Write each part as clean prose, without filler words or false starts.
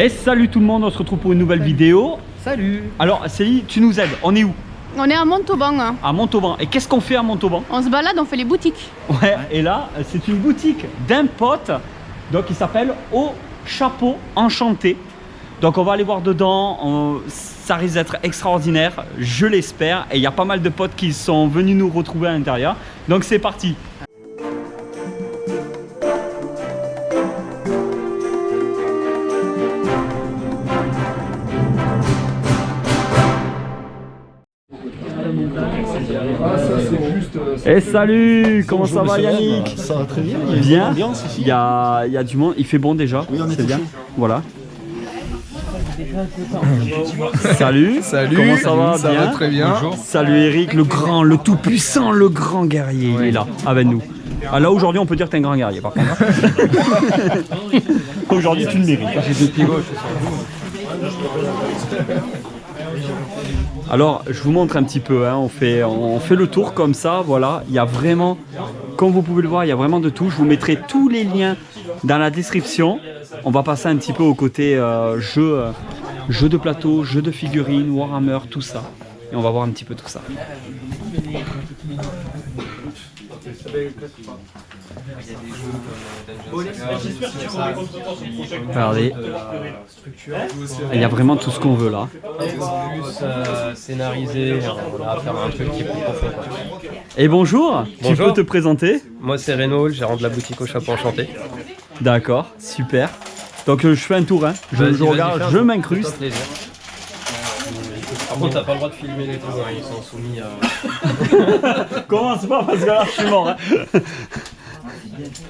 Et salut tout le monde, on se retrouve pour une nouvelle vidéo. Salut. Alors Céline, tu nous aides, on est où? On est à Montauban. Hein. À Montauban. Et qu'est-ce qu'on fait à Montauban? On se balade, on fait les boutiques. Ouais, et là, c'est une boutique d'un pote. Donc il s'appelle Au Chapeau Enchanté. Donc on va aller voir dedans, ça risque d'être extraordinaire, je l'espère. Et il y a pas mal de potes qui sont venus nous retrouver à l'intérieur. Donc c'est parti. Et salut, comment ça va Yannick? Ça va très bien. Bien. Il y a du monde, il fait bon déjà, oui, c'est bien. Voilà. Salut. Salut. Comment ça va? Ça bien va très bien. Bonjour. Salut Eric, le grand, le tout puissant, le grand guerrier, il est là avec nous. Ah, là aujourd'hui on peut dire que t'es un grand guerrier par contre. Aujourd'hui tu le mérites. J'ai deux pieds gauches. Alors je vous montre un petit peu, hein. on fait le tour comme ça, voilà, il y a vraiment, comme vous pouvez le voir, il y a vraiment de tout. Je vous mettrai tous les liens dans la description. On va passer un petit peu au côté jeu de plateau, jeu de figurines, Warhammer, tout ça. Et on va voir un petit peu tout ça. Regardez, il y a vraiment tout ce qu'on veut là. Scénarisé, on a affaire à un truc qui est plus profond. Et bonjour, tu Bonjour. peux te présenter? Moi c'est Renaud, le gérant de la boutique Au Chapeau Enchanté. D'accord, super. Donc je fais un tour, hein. je regarde, je m'incruste. Par contre t'as pas le droit de filmer les tours, hein. Ils sont soumis à... Commence pas parce que là je suis mort. Hein.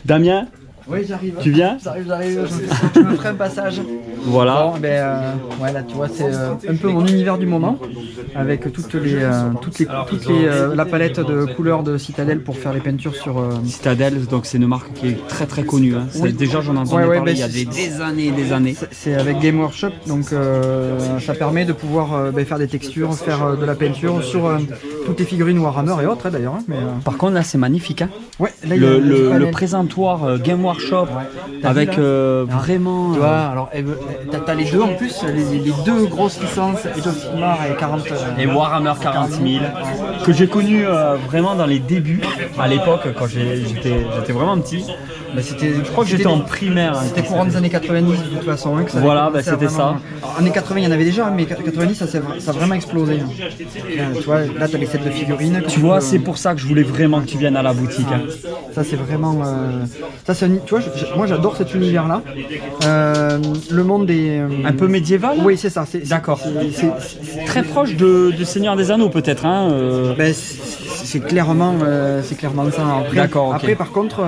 Damien, Oui, j'arrive. tu viens? J'arrive. Je me ferai un passage. Voilà. Bon, ouais, là, tu vois, c'est un peu mon univers du moment, avec la palette de couleurs de Citadel pour faire les peintures sur. Citadel, donc c'est une marque qui est très très connue. Hein. Oui. Déjà j'en ai entendu Ouais, parler bah, il y a des années et des années. C'est avec Game Workshop, donc ça permet de pouvoir faire des textures, faire de la peinture sur toutes les figurines Warhammer et autres hein, d'ailleurs. Hein, mais, Par contre là c'est magnifique. Hein. ouais, là, il y a Le panel. présentoir Game Workshop avec vraiment... Tu vois, alors t'as les deux en plus, les deux grosses licences, Age of Sigmar et 40 Et Warhammer 40 000 que j'ai connu vraiment dans les débuts à l'époque quand j'étais vraiment petit. Bah, Je crois que j'étais en primaire. Hein. C'était courant des années 90 de toute façon. Hein, que ça Voilà, avait bah, commencé à c'était vraiment... ça. Alors, années 80 il y en avait déjà, mais 90 ça a vraiment explosé. Hein. Tu vois, là t'as les sets de figurines. Tu vois, c'est pour ça que je voulais vraiment que tu viennes à la boutique. Hein. Ça c'est vraiment... Ça, tu vois, moi j'adore cet univers-là. Le monde des... Un peu médiéval? Oui, c'est ça. D'accord. C'est Très proche de Seigneur des Anneaux peut-être. Hein, ben, c'est clairement ça. D'accord, ok. Après par contre,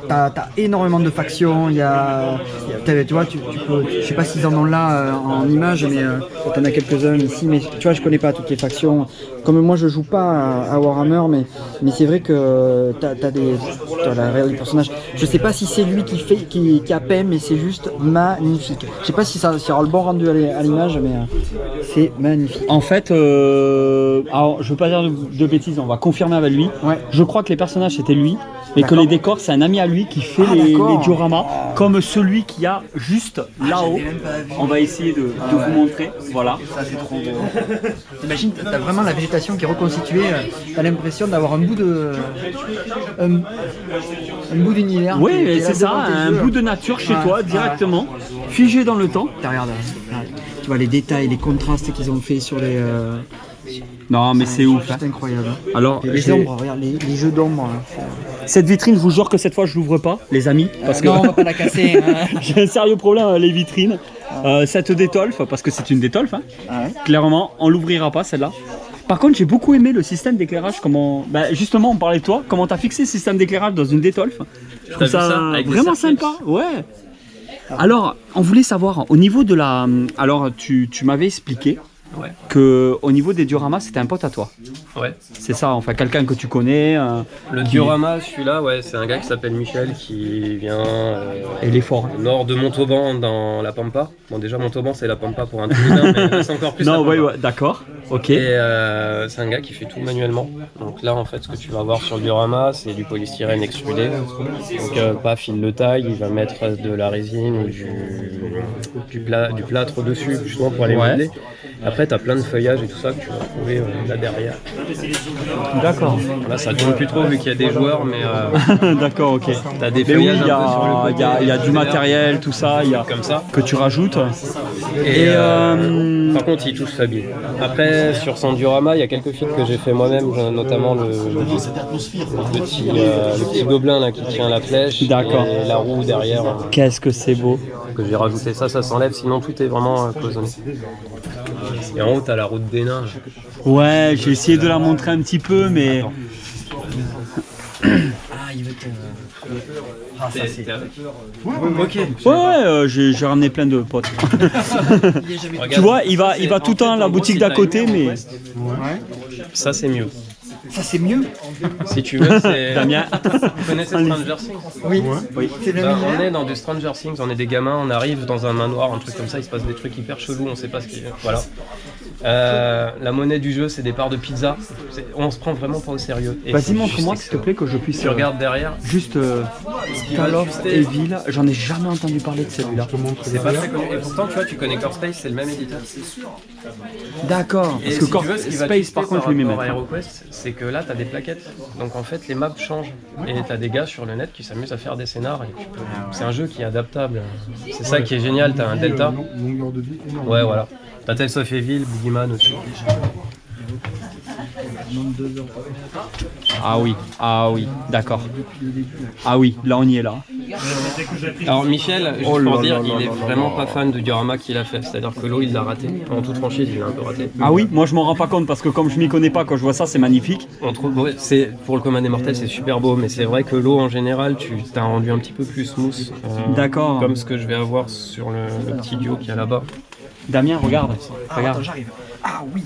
t'as énormément de factions. Tu vois, tu peux, je sais pas s'ils en ont là en images, mais t'en as quelques-uns ici. Mais tu vois, je connais pas toutes les factions. Comme moi, je joue pas à Warhammer, mais c'est vrai que t'as la réalité du personnage. Je sais pas si c'est lui qui a peint, mais c'est juste magnifique. Je sais pas si ça aura le bon rendu à l'image, mais c'est magnifique. En fait, alors je veux pas dire de bêtises, on va confirmer avec lui. Ouais. Je crois que les personnages c'était lui, mais que D'accord. les décors c'est un ami à lui qui fait les dioramas, comme celui qui a juste là-haut. On va essayer de vous montrer. Voilà. Ça c'est trop beau. T'imagines, t'as vraiment la végétation qui est reconstituée. T'as l'impression d'avoir un bout d'univers. Oui, qui est là c'est ça, devant tes un yeux. bout de nature chez Ouais, toi directement, figé dans le temps. Regarde, tu vois les détails, les contrastes qu'ils ont fait sur les. Non, mais c'est ouf. C'est incroyable. Alors, Et les ombres, regarde les jeux d'ombre. cette vitrine, je vous jure que cette fois je l'ouvre pas, les amis, parce que Non, on va pas la casser. Hein. j'ai un sérieux problème avec les vitrines. Cette détolfe, parce que c'est une détolfe, hein. Ah ouais. Clairement, on l'ouvrira pas celle-là. Par contre, j'ai beaucoup aimé le système d'éclairage. Comment, justement, on parlait de toi. Comment t'as fixé ce système d'éclairage dans une détolfe? Je trouve ça avec des vraiment cercles. sympa. Ouais. Alors, on voulait savoir au niveau de la. Alors, tu m'avais expliqué Ouais. que au niveau des dioramas, c'était un pote à toi. Ouais. C'est ça, enfin quelqu'un que tu connais. Le diorama, celui-là, ouais, c'est un gars qui s'appelle Michel qui vient Et il est fort. au nord de Montauban dans la Pampa. Bon, déjà Montauban, c'est la Pampa pour un Toulousain, mais là, c'est encore plus la Non, Pampa. ouais, d'accord. Ok. Et c'est un gars qui fait tout manuellement. Donc là, en fait, ce que tu vas voir sur le diorama, c'est du polystyrène extrudé. Donc pas fil de taille, il va mettre de la résine ou du plâtre dessus, justement pour aller Ouais. modeler. Après, tu as plein de feuillages et tout ça que tu vas trouver là derrière. D'accord. Là, ça tourne plus trop vu qu'il y a des joueurs, mais D'accord, ok. tu as des Mais oui, feuillages il y un peu sur le a, côté. il y a du matériel, tout ça, il y a Comme ça. que tu rajoutes. Et, Et, par contre, il touche sa bille. Après, sur son diorama, il y a quelques films que j'ai fait moi-même, notamment le petit gobelin là, qui tient la flèche. D'accord. Et la roue derrière, Qu'est-ce que c'est beau. que j'ai rajouté ça s'enlève, sinon tout est vraiment cloisonné. Et en haut, t'as la route des nains. Ouais, j'ai essayé de la montrer un petit peu, mais Ok. ouais, j'ai ramené plein de potes. Tu vois, il va tout le temps à la boutique d'à côté, mais Ça, c'est mieux. Ça c'est mieux. Si tu veux, c'est. Damien. Vous connaissez Stranger Things? Oui. C'est le Bah, meilleur. on est dans du Stranger Things, on est des gamins, on arrive dans un manoir, un truc comme ça, il se passe des trucs hyper chelous, on sait pas ce qu'il y a. Voilà. La monnaie du jeu, c'est des parts de pizza. On se prend vraiment pas au sérieux. Et Vas-y, c'est montre-moi juste s'il te plaît que je puisse. Tu regardes derrière, Juste qui va Call of ajuster. Evil, j'en ai jamais entendu parler de celui-là. C'est pas très connu. Et pourtant, tu vois, tu connais Core Space, c'est le même éditeur. D'accord. Et Parce que si Core tu veux, ce qui va Space, twister par contre, je lui mets rapport à mettre. HeroQuest, c'est que là, t'as des plaquettes. Donc en fait, les maps changent. Et t'as des gars sur le net qui s'amusent à faire des scénars. Et c'est un jeu qui est adaptable. C'est ça qui est génial. T'as un delta. Longueur de vie énorme. Ouais, voilà. T'as Tales of Evil, Boogeyman aussi. Ah oui, d'accord. Ah oui, là on y est là. Alors Michel, juste Oh là pour dire, là il est là vraiment pas fan du diorama qu'il a fait. C'est-à-dire que l'eau, il l'a raté. En toute franchise, il l'a un peu raté. Ah oui, moi je m'en rends pas compte parce que comme je m'y connais pas, quand je vois ça, c'est magnifique. On trouve, ouais, c'est pour le commun des mortels, c'est super beau, mais c'est vrai que l'eau en général, tu t'as rendu un petit peu plus smooth. D'accord. Comme ce que je vais avoir sur le petit duo qu'il y a là-bas. Damien, regarde. Regarde. Attends, j'arrive. Ah oui.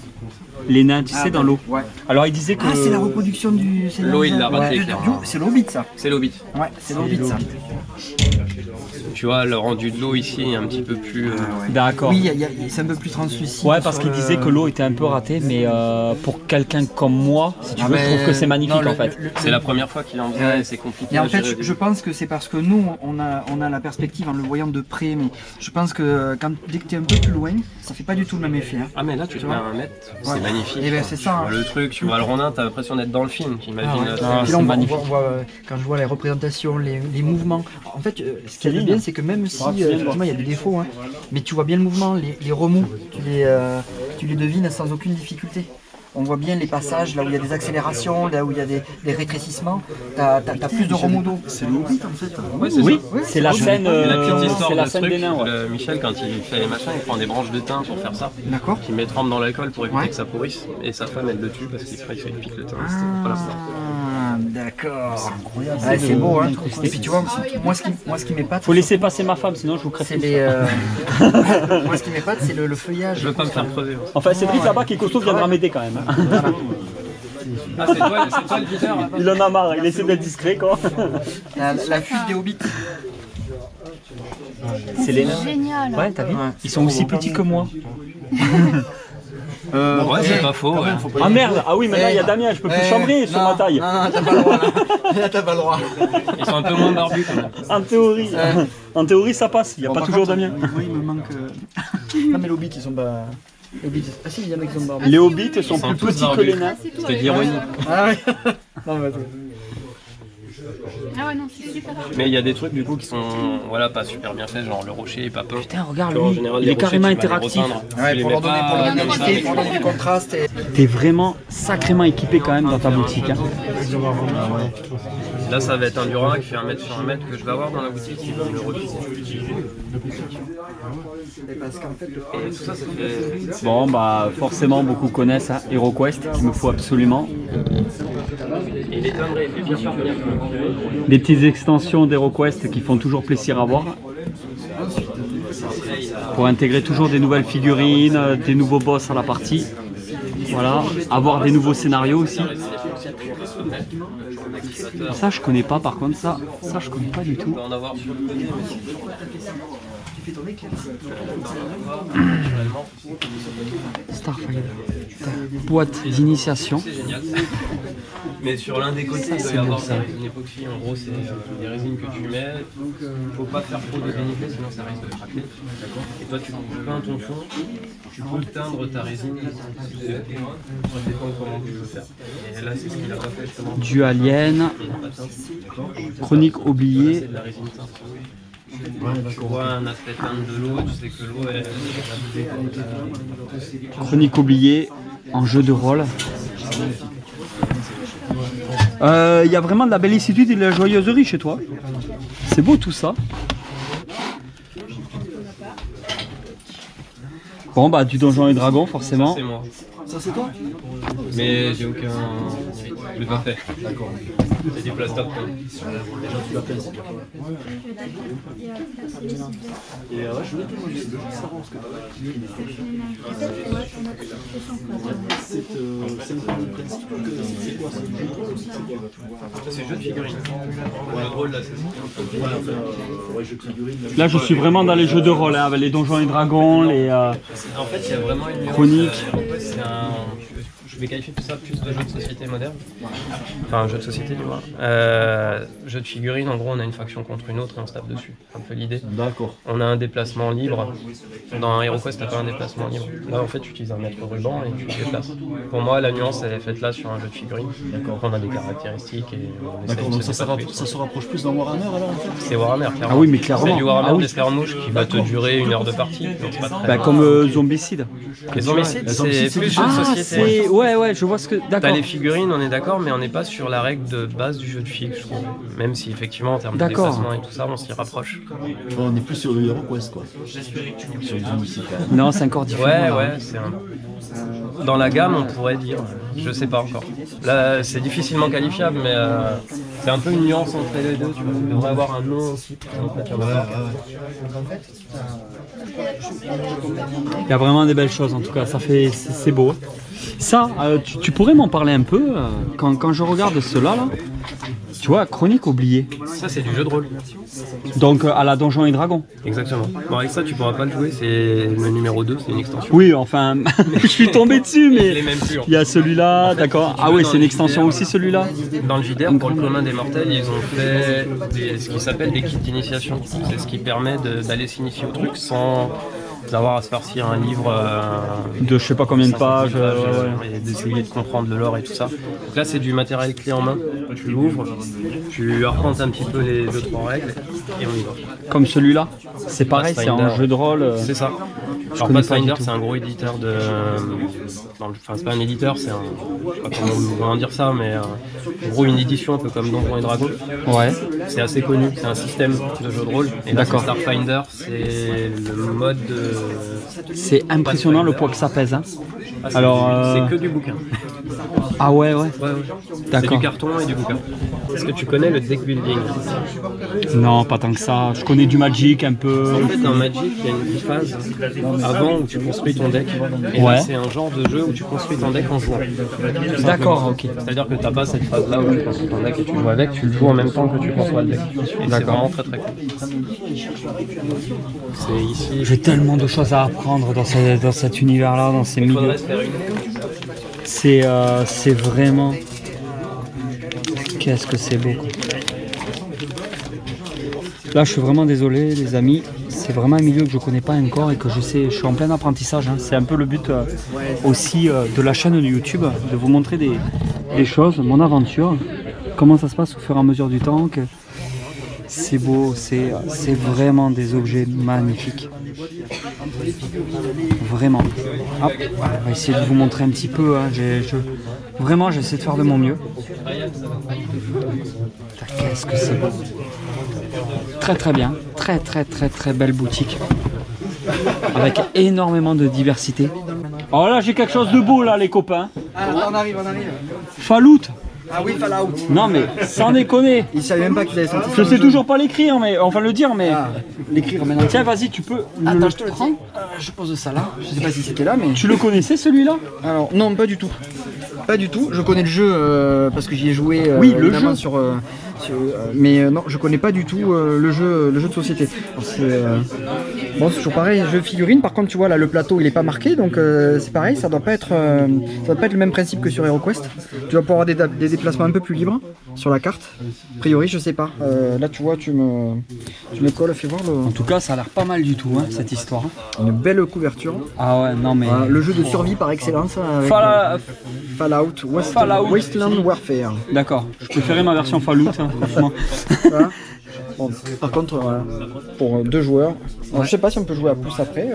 Les nains, tu sais, dans l'eau. Ouais. Alors il disait que. Ah, c'est la reproduction du. c'est L'eau, il l'a ouais. raté, clairement. C'est l'Hobbit ça. C'est l'Hobbit. Ouais, c'est l'Hobbit ça. Tu vois, le rendu de l'eau ici est un petit peu plus. D'accord. Oui, c'est un peu plus translucide. Ouais, parce sur qu'il le- disait que l'eau était un peu ratée, mais pour quelqu'un comme moi, si tu Ah, veux, je mais trouve que c'est magnifique non, en fait. C'est la première fois qu'il en vient et c'est compliqué. Et en à fait, gérer. je pense que c'est parce que nous, on a la perspective en le voyant de près, mais je pense que dès que tu es un peu plus loin, ça fait pas du tout le même effet. Hein. Ah mais là tu te mets à 1 mètre, c'est Ouais. magnifique. Eh ben, c'est ça, Tu vois hein. le truc, tu vois le rondin, t'as l'impression d'être dans le film, t'imagines. Ah ouais. Ah, Et c'est là, on magnifique. voit, quand je vois les représentations, les mouvements. En fait, ce qui est bien, c'est que même si effectivement il y a des défauts, hein, mais tu vois bien le mouvement, les remous, tu les devines sans aucune difficulté. On voit bien les passages, là où il y a des accélérations, là où il y a des rétrécissements. T'as plus de remous d'eau. C'est le Hobbit en fait. Ouais, c'est Oui, ça. c'est la scène, Et la petite histoire c'est la de scène truc, des nains. Ouais. Michel quand il fait les machins, il prend des branches de thym pour faire ça. D'accord. Il met trempe dans l'alcool pour éviter Ouais. que ça pourrisse. Et sa femme elle le tue parce qu'il pique le thym. Ah, d'accord. Ouais, c'est beau, hein. Et puis tu vois, moi ce qui m'épate, Faut laisser passer ma femme, sinon je vous crève. c'est les. Moi ce qui m'épate, c'est le feuillage. Je veux pas me faire crever. Moi. Enfin, Cédric là-bas qui est costaud viendra m'aider quand même. hein. Ah c'est toi le leader là-bas. Il en a marre, il essaie d'être discret quoi. La fuite des hobbits. C'est les nains. Génial. Ouais, t'as vu? Ils sont aussi petits que moi. Ouais c'est pas faux. Ouais. Ah merde, ah oui, maintenant il y a Damien, je peux plus chambrer sur ma taille. Non, t'as pas le droit là. Là, t'as pas le droit. Ils sont un peu moins barbus quand même. En théorie ça passe, il n'y a Bon, pas par toujours contre, Damien. Oui, il me manque. Non, mais les hobbits, ils sont pas. Les hobbits. Ah si, il y en a qui sont barbus. Les hobbits sont Ils sont plus tous petits que barbus. les nains. C'était de l'ironie. Ah oui. Non, mais Ah ouais, non, c'est super. Mais il y a des trucs du coup qui sont voilà pas super bien faits, genre le rocher est pas peint. Putain, regarde En lui, général, il les est carrément rochers, tu vas les interactif. repeindre. Tu Ouais, les pour mets leur donner, pas pour leur comme donner, ça, pour leur donner du contraste. Et... T'es vraiment sacrément équipé quand même dans ta boutique. hein. Là, ça va être un Durand qui fait 1 mètre sur 1 mètre que je vais avoir dans la boutique qui va me le refuser. Parce qu'en fait, Et tout ça, ça fait. Bon bah forcément beaucoup connaissent hein, HeroQuest, il me faut absolument. Et les tonneries, et bien sûr, venir. Des petites extensions d'HeroQuest qui font toujours plaisir à voir. pour intégrer toujours des nouvelles figurines, des nouveaux boss à la partie. Voilà, avoir des nouveaux scénarios aussi. Ça je connais pas par contre, ça je connais pas du tout. Starfighter, boîte d'initiation. Mais sur l'un des côtés, il doit y avoir une époxy. En gros, c'est des résines que tu mets. Il ne faut pas faire trop de dénigrer, sinon ça risque de craquer. Et toi, tu peins ton fond. Tu peux teindre ta résine. Ça dépend de comment tu veux faire. Et là, c'est ce qu'il a pas fait justement. Du Alien, Chronique oubliée. C'est de la résine teinte. Tu vois un aspect teinte de l'eau, tu sais que l'eau est. Chronique oubliée en jeu de rôle. Il y a vraiment de la bellicitude et de la joyeuserie chez toi. C'est beau tout ça. Bon bah du Donjons et Dragons forcément. C'est moi. Ça c'est toi? Mais j'ai aucun. Je l'ai pas fait. D'accord. C'est du plastoc. C'est jeu de figurines. Le rôle là, c'est Là je suis vraiment dans les jeux de rôle hein, avec les Donjons et Dragons, les en fait il y a vraiment une nuance, chroniques. C'est un... Je vais qualifier tout ça plus de jeu de société moderne. Enfin, un jeu de société, du moins. Jeu de figurines, en gros, on a une faction contre une autre et on se tape dessus. Un peu l'idée. D'accord. On a un déplacement libre. Dans HeroQuest, t'as pas un déplacement libre. Là, en fait, tu utilises un mètre ruban et tu te déplaces. Pour moi, la nuance, elle est faite là sur un jeu de figurines. D'accord. On a des caractéristiques et on essaie D'accord, de donc se ça dépatouiller. se rapproche plus d'un Warhammer alors en fait? C'est Warhammer, clairement. Ah oui, mais clairement. C'est du Warhammer Ah oui. d'Escarmouche qui va te durer 1 heure de partie. Donc c'est pas très Bah, grave. comme Zombicide. Les zombicides, Les c'est zombicides, plus jeu de Ah société. c'est... Ouais, je vois ce que... T'as D'accord. les figurines, on est d'accord, mais on n'est pas sur la règle de base du jeu de figue, je trouve. Même si effectivement, en termes de D'accord. déplacement et tout ça, on s'y rapproche. On est plus sur le HeroQuest quoi. Sur les zombicides quand même. Non, c'est encore différent. Ouais, c'est un... Dans la gamme, on pourrait dire. Je sais pas encore. Là, c'est difficilement qualifiable, mais c'est un peu une nuance entre les deux. Tu vois. Il devrait avoir un nom aussi. En fait, il y en a pas. Il y a vraiment des belles choses en tout cas, ça fait... c'est beau. Ça, tu pourrais m'en parler un peu quand je regarde cela là. Tu vois, Chronique oubliée. Ça, c'est du jeu de rôle. Donc à la Donjons et Dragons. Exactement. Bon, avec ça, tu pourras pas le jouer. C'est le numéro 2, c'est une extension. Oui, enfin, je suis tombé dessus, Je l'ai mais même plus. il y a celui-là, En fait, d'accord. si tu Ah veux, oui, dans c'est une le extension JDR, aussi celui-là. Dans le JDR, pour le commun des mortels, ils ont fait ce qui s'appelle des kits d'initiation. C'est ce qui permet d'aller s'initier au truc sans avoir à se farcir un livre De je sais pas combien de pages. et d'essayer de comprendre le lore et tout ça. Donc là, c'est du matériel clé en main. Tu l'ouvres, tu arpentes un petit peu les 2-3 règles et on y va. Comme celui-là. C'est pareil, c'est un Pathfinder. jeu de rôle. C'est ça. Alors connais pas Pathfinder, du tout. c'est un gros éditeur de... Enfin, c'est pas un éditeur, c'est un... Je sais pas comment dire ça, mais en gros une édition un peu comme Donjons et Dragons. Ouais. C'est assez connu, c'est un système de jeu de rôle. Et là, D'accord. Starfinder, c'est le mode de... C'est impressionnant le poids que ça pèse. Hein. Alors, c'est que du bouquin. Ah ouais. Ouais. C'est D'accord. du carton et du bouquin. Est-ce que tu connais le deck building? Non, pas tant que ça. Je connais du Magic un peu. En fait, dans Magic, il y a une phase avant où tu construis ton deck. Et Ouais. là, c'est un genre de jeu où tu construis ton deck en jouant. D'accord, ok. C'est-à-dire que tu n'as pas cette phase-là où tu construis ton deck et tu joues avec, tu le joues en même temps que tu conçois le deck. Et c'est D'accord. vraiment très très cool. C'est ici. J'ai tellement de choses à apprendre dans cet univers-là, dans ces Il milieux. faudrait se faire une. C'est vraiment... Qu'est-ce que c'est beau, quoi. Là, je suis vraiment désolé, les amis. C'est vraiment un milieu que je connais pas encore et que je suis en plein apprentissage. Hein. C'est un peu le but aussi de la chaîne de YouTube, de vous montrer des choses, mon aventure, comment ça se passe au fur et à mesure du temps. C'est beau, c'est vraiment des objets magnifiques. Vraiment. Hop, on va essayer de vous montrer un petit peu. Hein. Vraiment, j'essaie de faire de mon mieux. Qu'est-ce que c'est beau. Très très bien. Très belle boutique. Avec énormément de diversité. Oh là, j'ai quelque chose de beau là, les copains. Ah, on arrive. Faloute. Ah oui, Fallout. Non mais sans déconner. Il savait même pas qu'il avait sorti. Je son sais jeu. toujours pas l'écrire, mais enfin le dire, mais. Ah, l'écrire maintenant. Tiens, vas-y, tu peux. Attends, je te le dis. Je pose ça là. Je sais pas si c'était là, mais. Tu le connaissais celui-là? Alors non, pas du tout. Pas du tout. Je connais le jeu parce que j'y ai joué. Oui, le évidemment, jeu. Mais non, je connais pas du tout le jeu de société. Bon, c'est toujours pareil, jeu figurine. Par contre, tu vois là, le plateau il est pas marqué, donc c'est pareil. Ça doit pas être le même principe que sur HeroQuest. Tu vas pouvoir avoir des déplacements un peu plus libres sur la carte. A priori, je sais pas. Là, tu vois, tu me colles, fais voir En tout cas, ça a l'air pas mal du tout, hein, cette histoire. une belle couverture. Ah ouais, non mais. Voilà, le jeu de survie par excellence. Avec Fallout, Wasteland Warfare. D'accord. Je préférais ma version Fallout, hein, franchement. Voilà. Bon, par contre, voilà, pour 2 joueurs, alors, je sais pas si on peut jouer à plus après.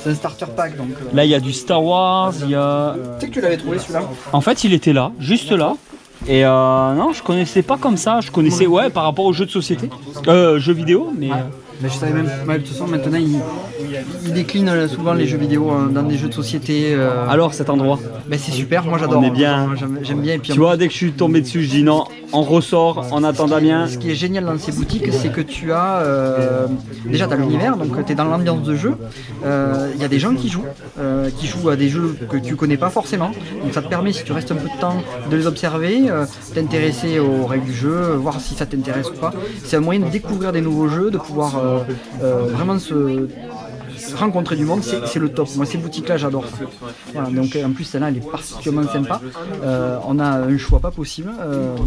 C'est un starter pack donc. Là, il y a du Star Wars, il y a. Tu sais que tu l'avais trouvé celui-là? En fait, il était là, juste là. Et non, je connaissais pas comme ça. Je connaissais, ouais, par rapport aux jeux de société, jeux vidéo, mais. Mais je savais même. Ouais, de toute façon, maintenant il décline souvent les jeux vidéo dans des jeux de société. Alors, cet endroit. Ben, c'est super, moi j'adore. On est bien. J'aime bien. Et puis, Tu vois, dès que je suis tombé dessus, je dis non, on ressort, on attend Damien. ce qui est génial dans ces boutiques, c'est que tu as déjà t'as l'univers, donc tu es dans l'ambiance de jeu. Il y a des gens qui jouent à des jeux que tu connais pas forcément. Donc ça te permet, si tu restes un peu de temps, de les observer, t'intéresser aux règles du jeu, voir si ça t'intéresse ou pas. C'est un moyen de découvrir des nouveaux jeux, de pouvoir vraiment se rencontrer du monde, c'est le top. Moi, ces boutiques-là, j'adore ça. Voilà, donc en plus, celle-là, elle est particulièrement sympa. On a un choix pas possible.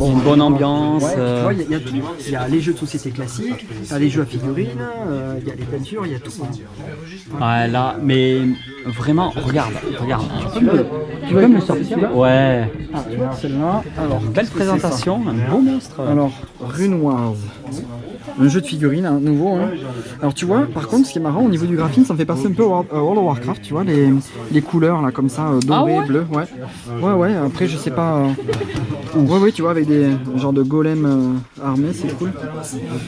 Une bonne ambiance. Ouais, tu vois, il y a tout. Il y a les jeux de société classiques, il y a les jeux à figurines, il y a les peintures, il y a tout. Ouais, là, mais vraiment, regarde. Tu peux me sortir celui-là? Ouais. Ah, tu vois, celle-là. Alors, Belle présentation, un beau monstre. Alors, Rune Wars. Un jeu de figurines, hein, nouveau. Hein. Alors tu vois, par contre, ce qui est marrant, au niveau du graphisme, ça me fait passer un peu World of Warcraft, tu vois, les couleurs là, comme ça, doré, bleu, ouais. Ouais, après, je sais pas. Ouais, tu vois, avec des genres de golems armés, c'est cool.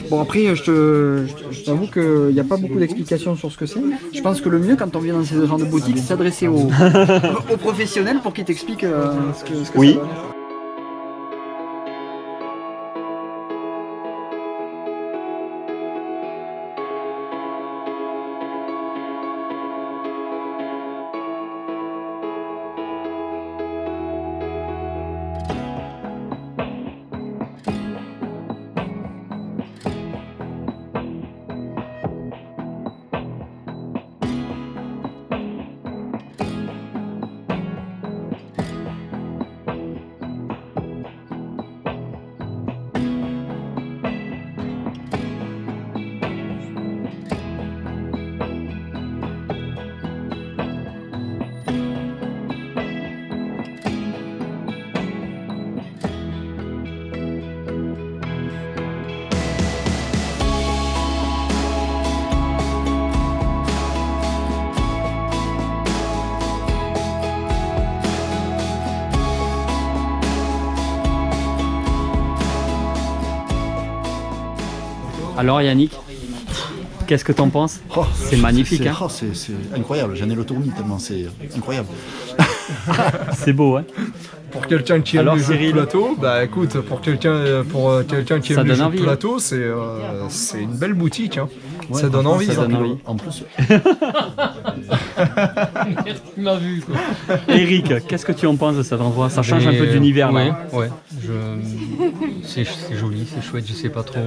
Bon, après, je t'avoue qu'il n'y a pas beaucoup d'explications sur ce que c'est. Je pense que le mieux, quand on vient dans ces genres de boutiques, c'est s'adresser aux professionnels pour qu'ils t'expliquent ce que ça donne. Alors Yannick, qu'est-ce que t'en penses? C'est magnifique, hein. C'est incroyable, j'en ai le tournis tellement c'est incroyable. C'est beau, hein. Pour quelqu'un qui aime Alors, les jeux de Cyril plateau, bah écoute, pour quelqu'un qui Ça aime les donne jeux envie, de hein. plateau, c'est une belle boutique, hein. Ouais, Ça donne envie. ça donne envie. En plus, Tu m'as vu quoi. Eric, qu'est-ce que tu en penses de cet endroit? Ça change un peu d'univers là. Ouais. C'est joli, c'est chouette, je sais pas trop.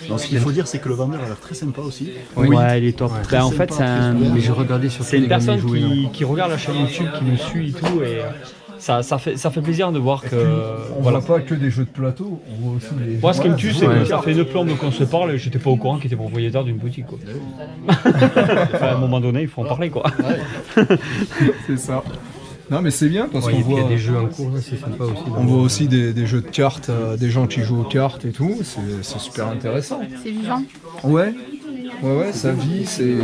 non, ce qu'il faut dire, c'est que le vendeur a l'air très sympa aussi. Ouais, il est top. Ben, en fait, c'est un... Mais j'ai regardé sur C'est une personne qui regarde la chaîne YouTube, qui nous suit et tout, et ça fait plaisir de voir que... On voit pas que des jeux de plateau, on voit aussi des... Moi, ce qui me tue, c'est que Ouais. ça fait 9 plombes qu'on se parle et j'étais pas au courant qu'il était propriétaire d'une boutique, quoi. Enfin, à un moment donné, il faut en parler, quoi. C'est ça. Non mais c'est bien parce qu'on Il y voit... a des jeux en cours, là, c'est sympa aussi. On voit aussi des jeux de cartes, des gens qui jouent aux cartes et tout, c'est super intéressant. C'est vivant. Ouais, ça vit, c'est...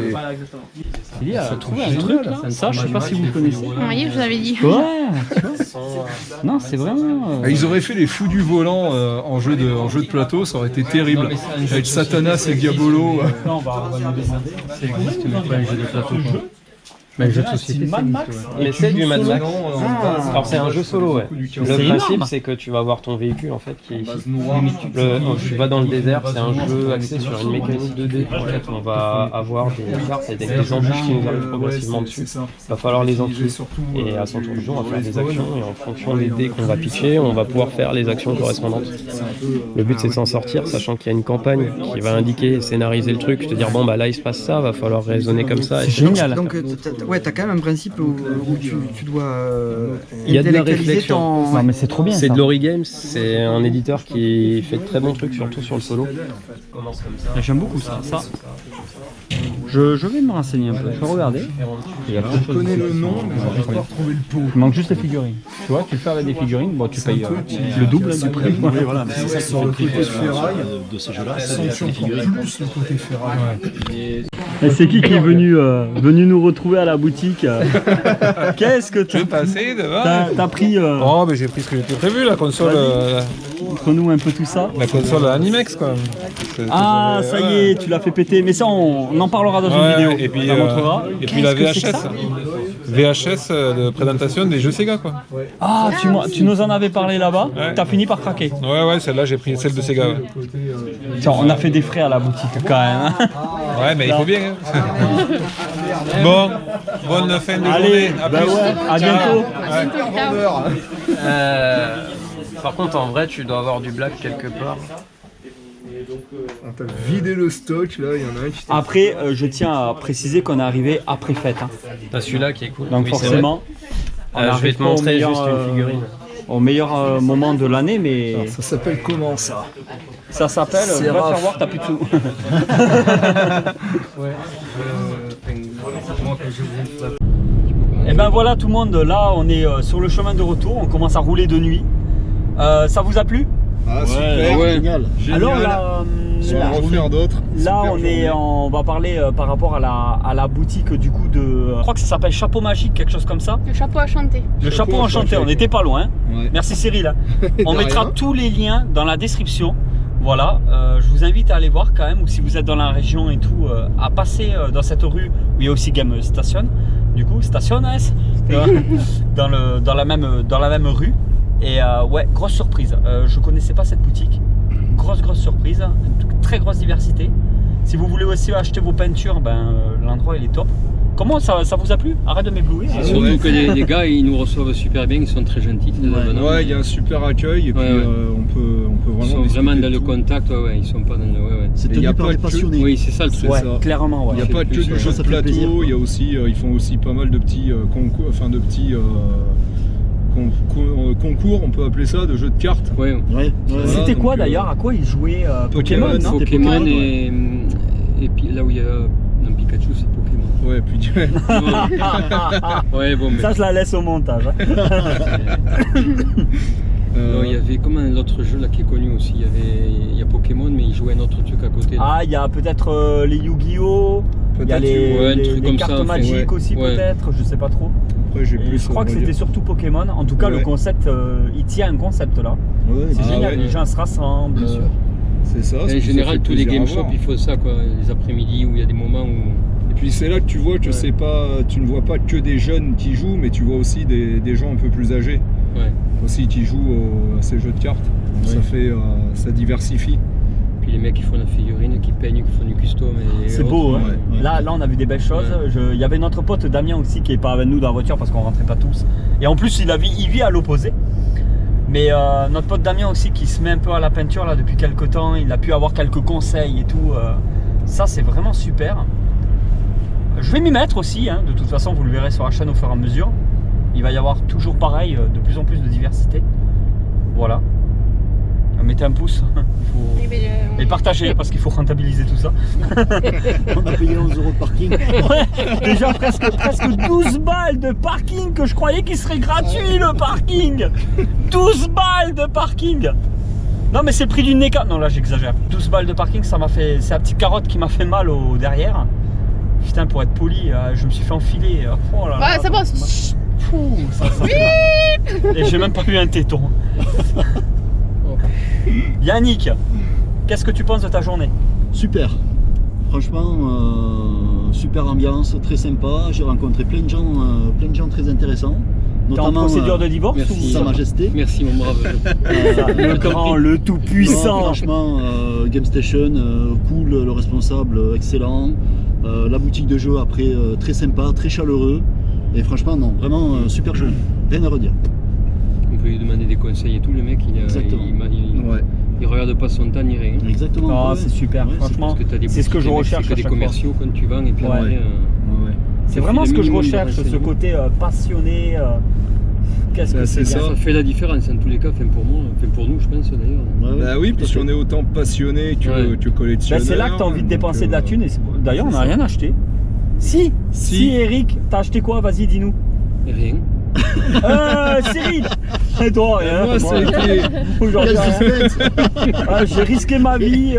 Il y a trouvé un truc là. Ça, je sais pas si vous connaissez. Vous voyez, je vous avais dit. Ouais, tu vois. Non, c'est vraiment... Ils auraient fait les fous du volant en jeu de plateau, ça aurait été terrible. Avec Satanas et Diabolo. Non, on va lui demander. Ça existe, mais pas un jeu de plateau. Quoi. Mais le jeu de société, Mad c'est Max. mixte, Mais c'est du Mad Max. Ah. Alors c'est un jeu solo, ouais. Le C'est énorme. principe, c'est que tu vas avoir ton véhicule en fait qui est ici. Tu vas dans le désert, c'est un jeu axé sur une mécanique 2D. En fait, on va avoir des cartes et des embûches qui nous arrivent progressivement dessus. Il va falloir les enquiller. Et à son tour du jeu, on va faire des actions et en fonction des dés qu'on va pitcher, on va pouvoir faire les actions correspondantes. Le but c'est de s'en sortir, sachant qu'il y a une campagne qui va indiquer, scénariser le truc, te dire bon bah là il se passe ça, va falloir raisonner comme ça. C'est génial. Donc, ouais, t'as quand même un principe où tu dois Il y a de la intellectualiser réflexion. ton... Non mais c'est trop bien. C'est ça. de Lori Games, c'est un éditeur qui fait de très bons trucs, surtout sur le solo. J'aime beaucoup ça. Je vais me renseigner un peu, je vais regarder. Il y a plein de Je choses. connais le nom, mais j'ai pas retrouvé le pot. Il manque juste les figurines. Tu vois, tu le fais avec des figurines, bon, tu payes le double du prix. Oui, voilà, mais c'est ça qui Sur fait le le prix côté ferraille, de ce jeu-là, c'est accentuer les encore figurines. plus le côté ferraille. Et c'est qui est venu nous retrouver à la boutique Qu'est-ce que tu Passé devant. t'as pris Oh, mais j'ai pris ce que j'étais prévu, la console, entre-nous un peu tout ça la console Animex quoi. Ah, ça y est, tu l'as fait péter. Mais ça, on en parlera dans une vidéo. Et puis, on la montrera. et puis la Qu'est-ce que c'est que VHS. ça VHS de présentation des jeux Sega quoi. Ah, tu nous en avais parlé là-bas. Ouais. T'as fini par craquer. Ouais, celle-là j'ai pris celle de Sega. Ouais, Tiens, on a fait des frais à la boutique quand même. hein. ouais mais il faut bien. Hein. Bon, bonne fin de Allez, journée. À bah plus. ouais, à Ciao. bientôt. Par contre, en vrai, tu dois avoir du black quelque part. On t'a vidé le stock, là, il y en a un qui t'a... Après, je tiens à préciser qu'on est arrivé après fête. hein. T'as celui-là qui est cool. Donc Oui, c'est forcément, on vrai. Je vais arrive te pas au montrer meilleur, juste une figurine. au meilleur moment de l'année, mais Ça s'appelle comment ça? ça s'appelle C'est va te raf. faire voir, t'as plus de sous. Et ben voilà tout le monde, là on est sur le chemin de retour, on commence à rouler de nuit. Ça vous a plu? Ah, super, Génial. Alors là, On va en refaire d'autres. là, Super on va parler par rapport à la boutique du coup de... Je crois que ça s'appelle Chapeau Magique, quelque chose comme ça. Le chapeau à chanter. Le Chapeau Enchanté, on n'était pas loin. Ouais. Merci Cyril. On De mettra rien. tous les liens dans la description. Voilà, je vous invite à aller voir quand même, ou si vous êtes dans la région et tout, à passer dans cette rue où il y a aussi Game Station. Du coup, Station dans la même rue. Et ouais, grosse surprise. Je connaissais pas cette boutique. Grosse surprise, une très grosse diversité. Si vous voulez aussi acheter vos peintures, l'endroit il est top. Comment ça vous a plu? Arrête de m'éblouir. Surtout que les gars, ils nous reçoivent super bien, ils sont très gentils. Très bonhommes. Ouais, il y a un super accueil et puis Ouais. on peut Ils vraiment sont discuter vraiment de dans le tout. contact, ouais, ils sont pas dans le... Ouais. C'est Et y a tenu par pas des que- passionnés. Oui, c'est ça le truc. Ouais, ça. clairement, ouais. Il n'y a pas que plus, du ouais. jeu de Ça fait plateau, plaisir, il y a aussi, ils font aussi pas mal de petits concours, enfin de petits concours, on peut appeler ça, de jeux de cartes. Ouais. Ouais. C'était donc, quoi d'ailleurs? À quoi ils jouaient Pokémon, Pokémon, non? Pokémon Pokémon, et puis là où il y a... Non, Pikachu, c'est Pokémon. Ouais, puis tu Ouais, bon, mais... Ça, je la laisse au montage. hein. Non, il y avait comment l'autre jeu là qui est connu aussi, il y a Pokémon mais il jouait un autre truc à côté. Là. Ah, il y a peut-être les Yu-Gi-Oh! Il y a peut-être, ouais, un les truc comme ça, cartes enfin, magiques ouais. aussi Ouais. peut-être, je sais pas trop. après j'ai Et plus. je crois on que va c'était dire. surtout Pokémon. En tout cas, le Ouais. concept, il tient un concept là. Ouais, C'est Ah génial, ouais. les gens se rassemblent. Bien sûr. C'est ça. En ça général, fait tous les plaisir game à shops voir. ils font ça quoi, les après-midi où il y a des moments où. Et puis c'est là que tu vois que Ouais. c'est pas, tu ne vois pas que des jeunes qui jouent, mais tu vois aussi des gens un peu plus âgés Ouais. aussi qui jouent à ces jeux de cartes. Donc Ouais. ça fait, ça diversifie. Puis les mecs qui font la figurine, qui peignent, qui font du custom. Et C'est autres. beau, hein. Ouais. Là, on a vu des belles choses. Ouais. Il y avait notre pote Damien aussi qui est pas avec nous dans la voiture parce qu'on rentrait pas tous. Et en plus, il vit à l'opposé. Mais notre pote Damien aussi qui se met un peu à la peinture là depuis quelques temps. Il a pu avoir quelques conseils et tout. Ça, c'est vraiment super. Je vais m'y mettre aussi. hein. De toute façon, vous le verrez sur la chaîne au fur et à mesure. Il va y avoir toujours pareil, de plus en plus de diversité. Voilà. Mettez un pouce. Il faut... Et partagez parce qu'il faut rentabiliser tout ça. On a payé 11 € de parking. Ouais, déjà presque 12 balles de parking que je croyais qu'il serait gratuit le parking. 12 balles de parking. Non mais c'est le prix d'une NECA. Non là j'exagère. 12 balles de parking ça m'a fait... C'est la petite carotte qui m'a fait mal au derrière. Putain pour être poli, je me suis fait enfiler. Oh là là, Ouais, ça m'a- bosse. Fou, ça. Et j'ai même pas eu un téton. Yannick, qu'est-ce que tu penses de ta journée? Super. Franchement, super ambiance, très sympa. J'ai rencontré plein de gens très intéressants. T'es en Notamment procédure de divorce merci. ou Sa Majesté. Merci mon brave. le grand, le tout Non, puissant. franchement, Game Station, cool, le responsable, excellent. La boutique de jeux après, très sympa, très chaleureux. Et franchement, non, vraiment super joli. Rien à redire. On peut lui demander des conseils et tout, le mec Exactement. il regarde pas son temps ni rien. Exactement. Non, ouais. c'est super, Ouais, franchement. Parce que t'as des C'est ce que boutiques, je les mecs, recherche c'est que à des chaque fois. commerciaux quand tu vends et puis Ouais. après, Ouais. C'est ça vraiment fait ce le que je minimum de recherche, ce renseignements. côté passionné. Qu'est-ce que c'est c'est bien. ça fait la différence en tous les cas, enfin pour moi, enfin pour nous je pense d'ailleurs. Ouais, ouais. Bah oui, parce qu'on est autant passionné que, Ouais. que collectionneur. Ben, c'est là que tu as envie de dépenser donc, de la thune. D'ailleurs, on c'est n'a ça. rien acheté. Si, Si. Eric, t'as acheté quoi? Vas-y, dis-nous. Rien. Cyril. Et toi, rien. Moi, ça a été... Aujourd'hui, Quel rien. suspense. J'ai risqué ma vie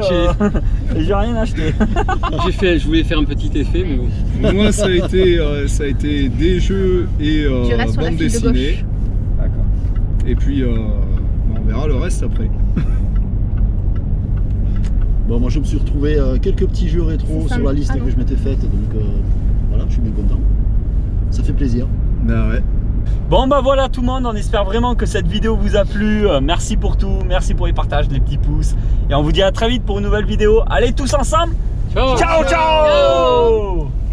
et j'ai rien acheté. Je voulais faire un petit effet mais bon. Moi, ça a été des jeux et Tu restes sur la bande file de dessinée. gauche. D'accord. Et puis, on verra le reste après. Bon, moi je me suis retrouvé quelques petits jeux rétro C'est ça. sur la liste Ah non. que je m'étais faite, donc voilà, je suis bien content. Ça fait plaisir. Bah ouais. Bon bah voilà tout le monde, on espère vraiment que cette vidéo vous a plu. Merci pour tout, merci pour les partages, les petits pouces. Et on vous dit à très vite pour une nouvelle vidéo. Allez tous ensemble. Ciao. Ciao ciao.